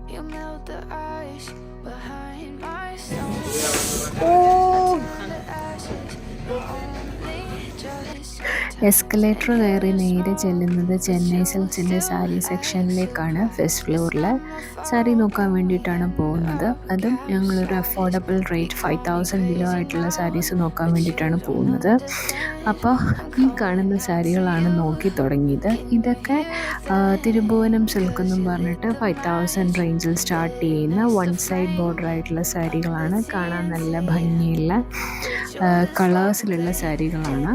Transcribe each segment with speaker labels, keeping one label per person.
Speaker 1: You melt the ice behind my stone.
Speaker 2: ഓ,
Speaker 1: The ashes, only just
Speaker 2: escalator കയറി നേരെ ചെല്ലുന്നത് ചെന്നൈ സിൽക്സിൻ്റെ സാരി സെക്ഷനിലേക്കാണ്. ഫസ്റ്റ് ഫ്ലോറിൽ സാരി നോക്കാൻ വേണ്ടിയിട്ടാണ് പോകുന്നത്. അതും ഞങ്ങളൊരു അഫോർഡബിൾ റേറ്റ് 5000 ബിലോ ആയിട്ടുള്ള സാരീസ് നോക്കാൻ വേണ്ടിയിട്ടാണ് പോകുന്നത്. അപ്പോൾ ഈ കാണുന്ന സാരികളാണ് നോക്കി തുടങ്ങിയത്. ഇതൊക്കെ തിരുഭുവനം സിൽക്ക് എന്നും പറഞ്ഞിട്ട് 5000 റേഞ്ചിൽ സ്റ്റാർട്ട് ചെയ്യുന്ന വൺ സൈഡ് ബോർഡർ ആയിട്ടുള്ള സാരികളാണ്. കാണാൻ നല്ല ഭംഗിയുള്ള കളേഴ്സിലുള്ള സാരികളാണ്.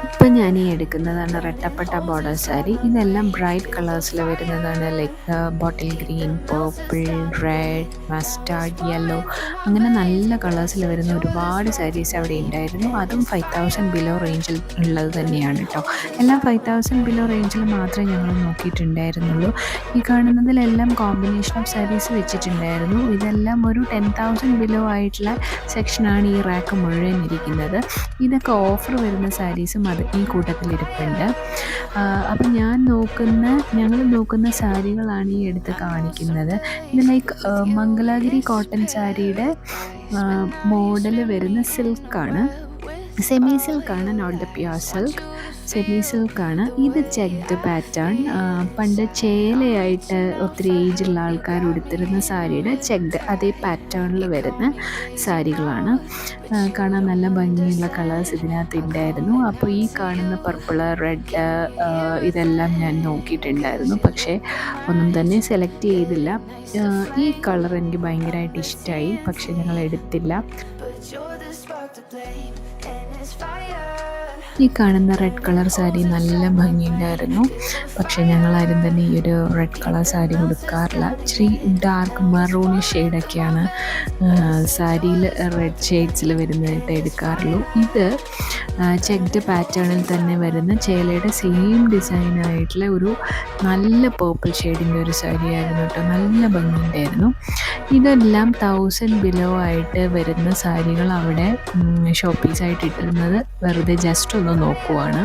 Speaker 2: ഇപ്പം ഞാൻ ഈ എടുക്കുന്നതാണ് റെട്ടപ്പട്ട ബോർഡർ സാരി. ഇതെല്ലാം ബ്രൈറ്റ് കളേഴ്സിൽ വരുന്നതാണ്. Like bottle green, purple, red, mustard, yellow, അങ്ങനെ നല്ല കളേഴ്സിൽ വരുന്ന ഒരുപാട് സാരീസ് അവിടെ ഉണ്ടായിരുന്നു. അതും 5000 ബിലോ റേഞ്ചിൽ ഉള്ളത് തന്നെയാണ് കേട്ടോ. എല്ലാം 5000 ബിലോ റേഞ്ചിൽ മാത്രമേ ഞങ്ങൾ നോക്കിയിട്ടുണ്ടായിരുന്നുള്ളൂ. ഈ കാണുന്നതിലെല്ലാം കോമ്പിനേഷൻ ഓഫ് സാരീസ് വെച്ചിട്ടുണ്ടായിരുന്നു. ഇതെല്ലാം ഒരു 10,000 ബിലോ ആയിട്ടുള്ള സെക്ഷനാണ് ഈ റാക്ക് മുഴുവൻ ഇരിക്കുന്നത്. ഇതൊക്കെ ഓഫർ വരുന്ന സാരീസും അത് ഈ കൂട്ടത്തിലിരിപ്പുണ്ട്. അപ്പം ഞങ്ങൾ നോക്കുന്ന സാരികളാണ് ഈ എടുത്ത് കാണിക്കുന്നത്. ഇത് ലൈക്ക് മംഗലാഗിരി കോട്ടൺ സാരിയുടെ മോഡൽ വരുന്ന സിൽക്കാണ്. സെമി സിൽക്കാണ്, not the pure silk. Semi സിൽക്കാണ്. ഇത് ചെക്ക്ഡ് പാറ്റേൺ. പണ്ട് ചേലയായിട്ട് ഒത്തിരി ഏജുള്ള ആൾക്കാർ ഉടുത്തിരുന്ന സാരിയുടെ ചെക്ക്ഡ് അതേ പാറ്റേണിൽ വരുന്ന സാരികളാണ്. കാണാൻ നല്ല ഭംഗിയുള്ള കളേഴ്സ് ഇതിനകത്ത് ഉണ്ടായിരുന്നു. അപ്പോൾ ഈ കാണുന്ന പർപ്പിൾ, റെഡ്, ഇതെല്ലാം ഞാൻ നോക്കിയിട്ടുണ്ടായിരുന്നു. പക്ഷേ ഒന്നും തന്നെ സെലക്ട് ചെയ്തില്ല. ഈ കളർ എനിക്ക് ഭയങ്കരമായിട്ട് ഇഷ്ടമായി, പക്ഷേ ഞങ്ങൾ എടുത്തില്ല.
Speaker 1: but you're the spark to blame, and it's fire.
Speaker 2: ഈ കാണുന്ന റെഡ് കളർ സാരി നല്ല ഭംഗിയുണ്ടായിരുന്നു. പക്ഷേ ഞങ്ങളാരും തന്നെ ഈ ഒരു റെഡ് കളർ സാരി ഉടുക്കാറില്ല. ഇച്ചിരി ഡാർക്ക് മറൂണി ഷെയ്ഡൊക്കെയാണ് സാരിയിൽ റെഡ് ഷെയ്ഡ്സിൽ വരുന്നതായിട്ട് എടുക്കാറുള്ളൂ. ഇത് ചെക്ക്ഡ് പാറ്റേണിൽ തന്നെ വരുന്ന ചേലയുടെ സെയിം ഡിസൈനായിട്ടുള്ള ഒരു നല്ല പേർപ്പിൾ ഷെയ്ഡിൻ്റെ ഒരു സാരി ആയിരുന്നു കേട്ടോ. നല്ല ഭംഗിയുണ്ടായിരുന്നു. ഇതെല്ലാം 1000 ബിലോ ആയിട്ട് വരുന്ന സാരികൾ അവിടെ ഷോപ്പ് പീസായിട്ട് ഇട്ടിരുന്നത് വെറുതെ ജസ്റ്റ് ഒന്ന് നോക്കുവാണ്.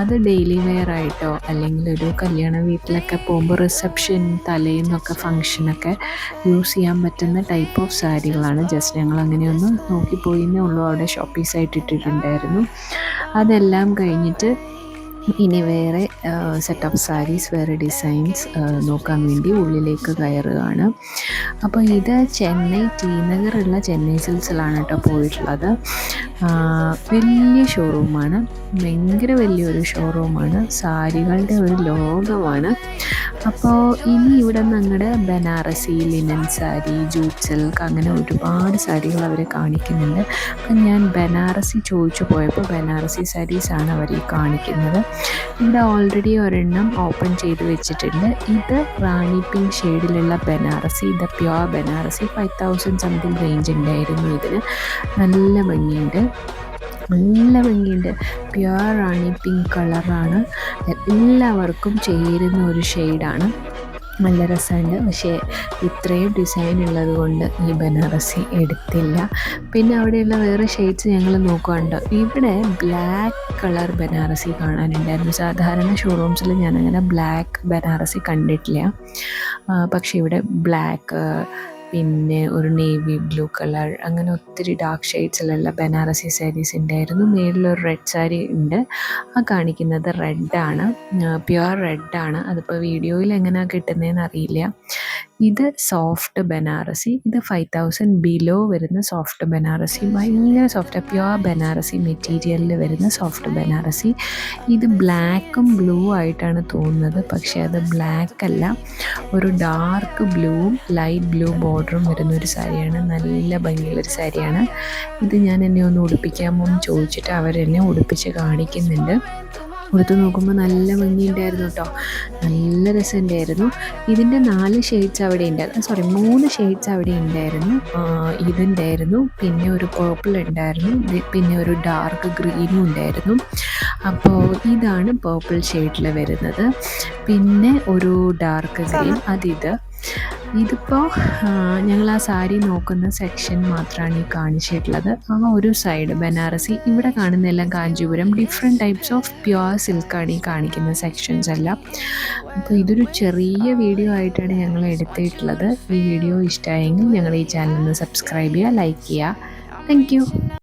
Speaker 2: അത് ഡെയിലി വെയർ ആയിട്ടോ അല്ലെങ്കിൽ ഒരു കല്യാണ വീട്ടിലൊക്കെ പോകുമ്പോൾ റിസപ്ഷൻ തലേന്നൊക്കെ ഫങ്ഷനൊക്കെ യൂസ് ചെയ്യാൻ പറ്റുന്ന ടൈപ്പ് ഓഫ് സാരികളാണ്. ജസ്റ്റ് ഞങ്ങൾ അങ്ങനെയൊന്ന് നോക്കിപ്പോയിന്നേ ഉള്ളൂ. അവിടെ ഷോപ്പ് പീസായിട്ട് ഇട്ടിട്ടുണ്ടായിരുന്നു. അതെല്ലാം കഴിഞ്ഞിട്ട് ഇനി വേറെ സെറ്റ് ഓഫ് സാരീസ്, വേറെ ഡിസൈൻസ് നോക്കാൻ വേണ്ടി ഉള്ളിലേക്ക് കയറുകയാണ്. അപ്പോൾ ഇത് ചെന്നൈ ടി നഗറുള്ള ചെന്നൈ സിൽക്സിലാണ് കേട്ടോ പോയിട്ടുള്ളത്. വലിയ ഷോറൂമാണ്, ഭയങ്കര വലിയൊരു ഷോറൂമാണ്, സാരികളുടെ ഒരു ലോകമാണ്. അപ്പോൾ ഇനി ഇവിടെ ഞങ്ങളുടെ Banarasi, linen sari, jute silk, അങ്ങനെ ഒരുപാട് സാരികൾ അവർ കാണിക്കുന്നുണ്ട്. അപ്പം ഞാൻ ബനാറസി ചോദിച്ചു പോയപ്പോൾ ബനാറസി സാരീസാണ് അവർ ഈ കാണിക്കുന്നത്. ഇവിടെ ഓൾറെഡി ഒരെണ്ണം ഓപ്പൺ ചെയ്ത് വെച്ചിട്ടുണ്ട്. ഇത് റാണി പിങ്ക് ഷെയ്ഡിലുള്ള ബനാറസി, ഇത് പ്യുവർ ബനാറസി. 5000 സംതിങ് റേഞ്ച് ഉണ്ടായിരുന്നു ഇതിന്. നല്ല ഭംഗിയുണ്ട്, നല്ല ഭംഗിയുണ്ട്. പ്യുവർ റാണി പിങ്ക് കളറാണ്. എല്ലാവർക്കും ചേരുന്ന ഒരു ഷെയ്ഡാണ്. നല്ല രസമുണ്ട്. പക്ഷേ ഇത്രയും ഡിസൈൻ ഉള്ളത് കൊണ്ട് ഈ ബനാറസി എടുത്തില്ല. പിന്നെ അവിടെയുള്ള വേറെ ഷെയ്ഡ്സ് ഞങ്ങൾ നോക്കുകയുണ്ട്. ഇവിടെ ബ്ലാക്ക് കളർ ബനാറസി കാണാനുണ്ടായിരുന്നു. സാധാരണ ഷോറൂംസിൽ ഞാനങ്ങനെ ബ്ലാക്ക് ബനാറസി കണ്ടിട്ടില്ല. പക്ഷേ ഇവിടെ ബ്ലാക്ക്, പിന്നെ ഒരു നേവി ബ്ലൂ കളർ, അങ്ങനെ ഒത്തിരി ഡാർക്ക് ഷെയ്ഡ്സിലുള്ള ബനാറസി സാരീസ് ഉണ്ടായിരുന്നു. മേളിലൊരു റെഡ് സാരി ഉണ്ട്. ആ കാണിക്കുന്നത് റെഡാണ്, പ്യുവർ റെഡാണ്. അതിപ്പോൾ വീഡിയോയിൽ എങ്ങനെയാണ് കിട്ടുന്നതെന്ന് അറിയില്ല. ഇത് സോഫ്റ്റ് ബനാറസി. ഇത് 5000 ബിലോ വരുന്ന സോഫ്റ്റ് ബനാറസി. ഭയങ്കര സോഫ്റ്റ്, പ്യുവർ ബനാറസി മെറ്റീരിയലിൽ വരുന്ന സോഫ്റ്റ് ബനാറസി. ഇത് ബ്ലാക്കും ബ്ലൂ ആയിട്ടാണ് തോന്നുന്നത്, പക്ഷേ അത് ബ്ലാക്ക് അല്ല, ഒരു ഡാർക്ക് ബ്ലൂവും ലൈറ്റ് ബ്ലൂ ബോർഡറും വരുന്നൊരു സാരിയാണ്. നല്ല ഭംഗിയുള്ളൊരു സാരിയാണ്. ഇത് ഞാൻ എന്നെ ഒന്ന് ഉടുപ്പിക്കാമോ എന്ന് ചോദിച്ചിട്ട് അവരെന്നെ ഉടുപ്പിച്ച് കാണിക്കുന്നുണ്ട്. ഉടുത്ത് നോക്കുമ്പോൾ നല്ല ഭംഗിയുണ്ടായിരുന്നു കേട്ടോ, നല്ല രസമുണ്ടായിരുന്നു. ഇതിൻ്റെ 4 ഷെയ്ഡ്സ് അവിടെ ഉണ്ടായിരുന്നു, 3 ഷെയ്ഡ്സ് അവിടെ ഉണ്ടായിരുന്നു. ഇതുണ്ടായിരുന്നു, പിന്നെ ഒരു പേർപ്പിൾ ഉണ്ടായിരുന്നു, പിന്നെ ഒരു ഡാർക്ക് ഗ്രീനും ഉണ്ടായിരുന്നു. അപ്പോൾ ഇതാണ് പേർപ്പിൾ ഷെയ്ഡിൽ വരുന്നത്. പിന്നെ ഒരു ഡാർക്ക് ഗ്രീൻ, അതിത്. ഇതിപ്പോൾ ഞങ്ങൾ ആ സാരി നോക്കുന്ന സെക്ഷൻ മാത്രമാണ് ഈ കാണിച്ചിട്ടുള്ളത്. ആ ഒരു സൈഡ് ബനാറസി, ഇവിടെ കാണുന്നതെല്ലാം Kanchipuram, different types of pure സിൽക്കാണ് ഈ കാണിക്കുന്ന സെക്ഷൻസ് എല്ലാം. അപ്പോൾ ഇതൊരു ചെറിയ വീഡിയോ ആയിട്ടാണ് ഞങ്ങൾ എടുത്തിട്ടുള്ളത്. ഈ വീഡിയോ ഇഷ്ടമായെങ്കിൽ ഞങ്ങൾ ഈ ചാനൽ ഒന്ന് സബ്സ്ക്രൈബ് ചെയ്യുക, ലൈക്ക് ചെയ്യുക. Thank you.